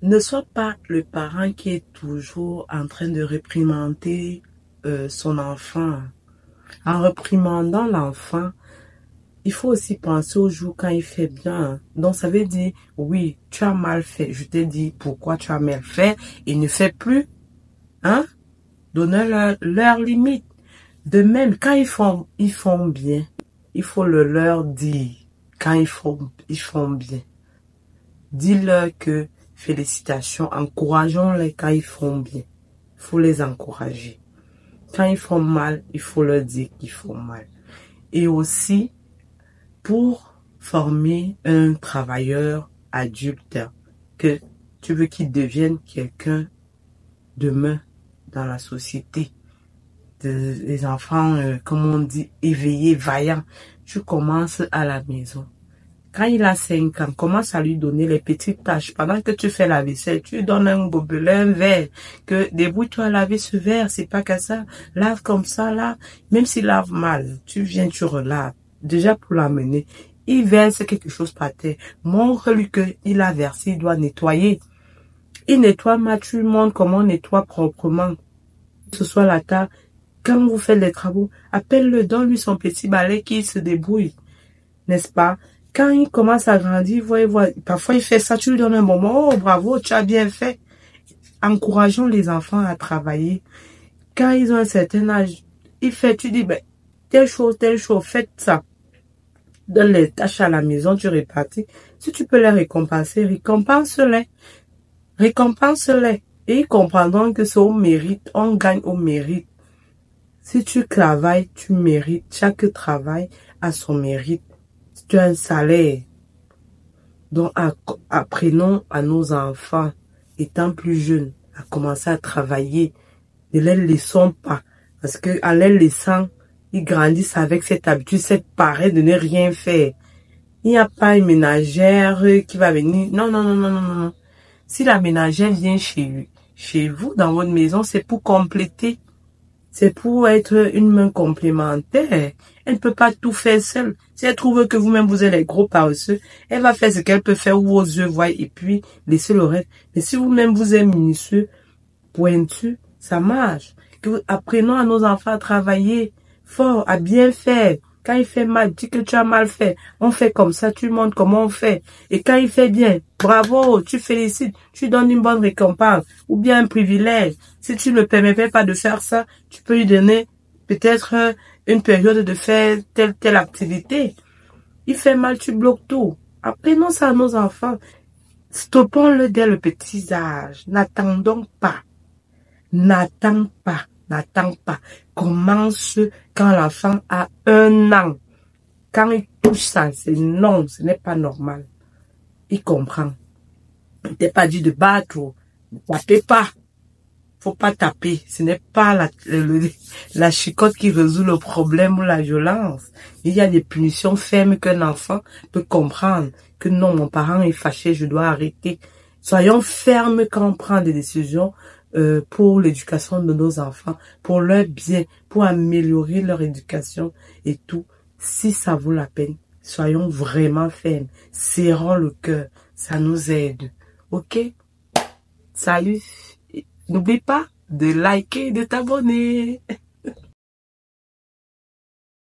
Ne sois pas le parent qui est toujours en train de réprimander son enfant. En réprimandant l'enfant, il faut aussi penser au jour quand il fait bien. Donc ça veut dire, oui, tu as mal fait. Je t'ai dit pourquoi tu as mal fait et ne fais plus. Hein? Donnez-leur leurs limites. De même, quand ils font bien, il faut le leur dire. Quand ils font bien. Dis-leur que félicitations, encourageons-les quand ils font bien. Il faut les encourager. Quand ils font mal, il faut leur dire qu'ils font mal. Et aussi, pour former un travailleur adulte, que tu veux qu'il devienne quelqu'un demain dans la société, des enfants, comme on dit, éveillés, vaillants, tu commences à la maison. Quand il a 5 ans, commence à lui donner les petites tâches. Pendant que tu fais la vaisselle, tu lui donnes un gobelet, un verre. Que débrouille-toi à laver ce verre, c'est pas que ça. Lave comme ça, là. Même s'il lave mal, tu viens, tu relaves. Déjà pour l'amener. Il verse quelque chose par terre. Montre-lui qu'il a versé, il doit nettoyer. Il nettoie mal, tu lui montres comment on nettoie proprement. Que ce soit la table. Quand vous faites les travaux, appelle-le, donne-lui son petit balai qu'il se débrouille. N'est-ce pas? Quand il commence à grandir, parfois il fait ça, tu lui donnes un moment, oh bravo, tu as bien fait. Encourageons les enfants à travailler. Quand ils ont un certain âge, tu dis, ben, telle chose, faites ça. Donne les tâches à la maison, tu répartis. Si tu peux les récompenser, récompense-les. Récompense-les. Et ils comprendront que c'est au mérite, on gagne au mérite. Si tu travailles, tu mérites. Chaque travail a son mérite. Tu as un salaire. Donc, apprenons à nos enfants, étant plus jeunes, à commencer à travailler. Ne les laissons pas. Parce que, en les laissant, ils grandissent avec cette habitude, cette paresse de ne rien faire. Il n'y a pas une ménagère qui va venir. Non, non, non, non, non, non. Si la ménagère vient chez vous, dans votre maison, c'est pour compléter. C'est pour être une main complémentaire. Elle ne peut pas tout faire seule. Si elle trouve que vous-même vous êtes les gros paresseux, elle va faire ce qu'elle peut faire où vos yeux voient et puis laisser le reste. Mais si vous-même vous êtes minutieux, pointu, ça marche. Apprenons à nos enfants à travailler fort, à bien faire. Quand il fait mal, dis que tu as mal fait. On fait comme ça, tu montres comment on fait. Et quand il fait bien, bravo, tu félicites, tu donnes une bonne récompense ou bien un privilège. Si tu ne le permets pas de faire ça, tu peux lui donner peut-être une période de faire telle activité. Il fait mal, tu bloques tout. Apprenons ça à nos enfants. Stoppons-le dès le petit âge. N'attendons pas. N'attends pas. N'attends pas. Commence quand l'enfant a 1 an. Quand il touche ça, c'est non, ce n'est pas normal. Il comprend. Il t'est pas dit de battre. Ne tapez pas. Faut pas taper. Ce n'est pas la chicotte qui résout le problème ou la violence. Il y a des punitions fermes qu'un enfant peut comprendre. Que non, mon parent est fâché, je dois arrêter. Soyons fermes quand on prend des décisions pour l'éducation de nos enfants, pour leur bien, pour améliorer leur éducation et tout. Si ça vaut la peine, soyons vraiment fermes. Serrons le cœur. Ça nous aide. Ok? Salut! N'oublie pas de liker et de t'abonner.